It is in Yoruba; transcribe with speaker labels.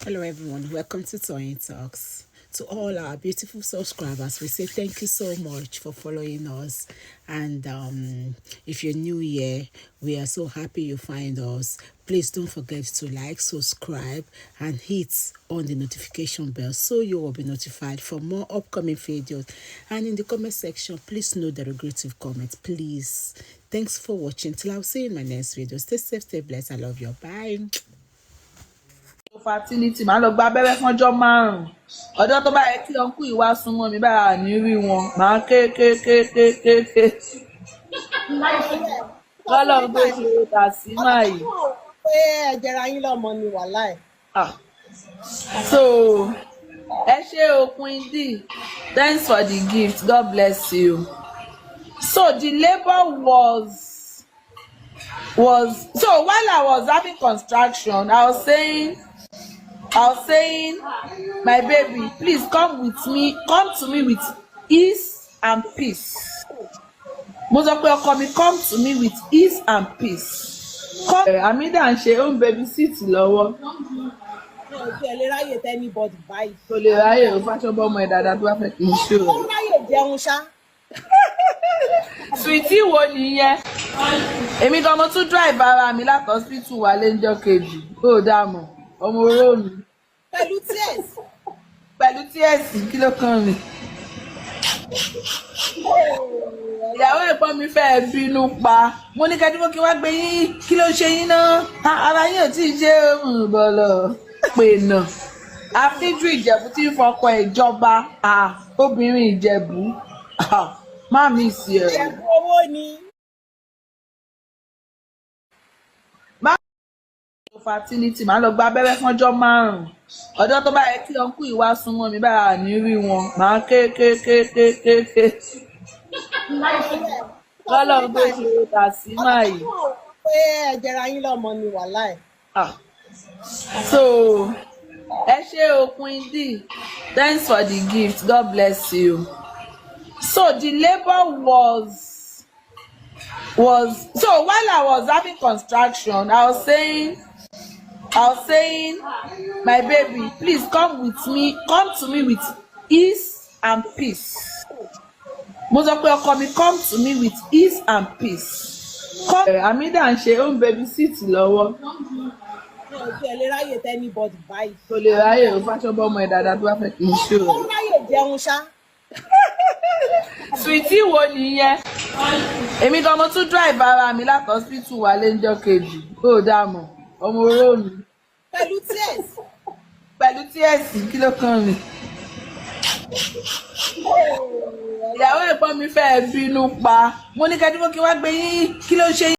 Speaker 1: Hello everyone, welcome to Toyeen Talks. To all our beautiful subscribers, we say thank you so much for following us. And if you're new here, we are so happy you find us. Please don't forget to like, subscribe, and hit on the notification bell so you will be notified for more upcoming videos. And in the comment section, please note the regretful comments, please. Thanks for watching. Till I'll see you in my next video. Stay safe, stay blessed. I love you. Bye.
Speaker 2: Fertility máa lọ gba abẹ́rẹ́ fọ́jọ́ 5 ọjọ́ tó bá yẹ kí ọkùn ìwà súnmọ́ mi báyà ní rí wọn máa kékékékékéké lọ́lọ́ gbé ṣe tà sí máa yìí.
Speaker 3: pé ẹ̀jẹ̀ra yín lọ́mọ ni wàhálà ẹ̀.
Speaker 2: So ẹ ṣé o Queen D, thanks for the gift, God bless you. So the labour was so while I was having construction, I was saying, my baby, please come to me with ease and peace. Mo sọ pé ọkọ mi, come to me with ease and peace. Amida ń ṣe own baby sit lọ́wọ́.
Speaker 3: Ẹ lè ráyè tẹ́ anybody báyìí.
Speaker 2: Kò lè ráyè o fáṣọ bọ́ ọmọ ẹ̀ dáadáa tó bá fẹ́ kí n ṣe o.
Speaker 3: Ó ráyè jẹun ṣá.
Speaker 2: Sweetie wo nìyẹn? Èmi gan mo tún drive ara mi láti hospital wá lẹ́jọ́ kejì. Ó dààmú ọmọ oró mi. Pẹ̀lú tíẹ̀sì kí ló kàn mí? Ìyàwó ẹ̀gbọ́n mi fẹ́ bínú pa. Mo ní kẹ́dúró kí wá gbé yín, kí ló ṣe yín náà? Ara yín ò tí ì ṣe bọ̀lọ̀ pè náà. Àfíjú Ìjẹ̀bú tí ń fọkọ ìjọba, obìnrin Ìjẹ̀bú. Má mi sí ẹ̀.
Speaker 3: Ìjẹ̀bú owó ni.
Speaker 2: Fertility máa lọ gba abẹ́rẹ́ fọ́jọ́ 5 ọjọ́ tó bá yẹ kí ọkùn ìwà súnmọ́ mi báyà ní rí wọn máa kékékékékéké lọ́lọ́ gbé ṣe tà sí máa yìí.
Speaker 3: Pé ẹ̀jẹ̀ra yín lọ́mọ ni wàhálà ẹ̀.
Speaker 2: So ẹ ṣé o Queen D, thanks for the gift, God bless you. So the labour was so while I was having construction, I was saying, my baby, please come to me with ease and peace. Mo sọ pé ọkọ mi, come to me with ease and peace. Amida ń ṣe own baby sit lọ́wọ́.
Speaker 3: Ẹ lè ráyè tẹ́ anybody báyìí.
Speaker 2: Kò lè ráyè o fáṣọ bọ́ ọmọ ẹ̀ dáadáa tó bá fẹ́ kí n ṣe o.
Speaker 3: Ó ráyè jẹun ṣá.
Speaker 2: Sweetie wo nìyẹn? Èmi gan mo tún drive ara mi láti hospital wá lẹ́jọ́ kejì. Ó dààmú ọmọ oró mi. Pẹ̀lú tíẹ̀sì kí ló kàn mí? Ìyàwó ẹ̀gbọ́n mi fẹ́ bínú pa. Mo ní kẹ́dúró kí wá gbé yín, kí ló ṣe yín?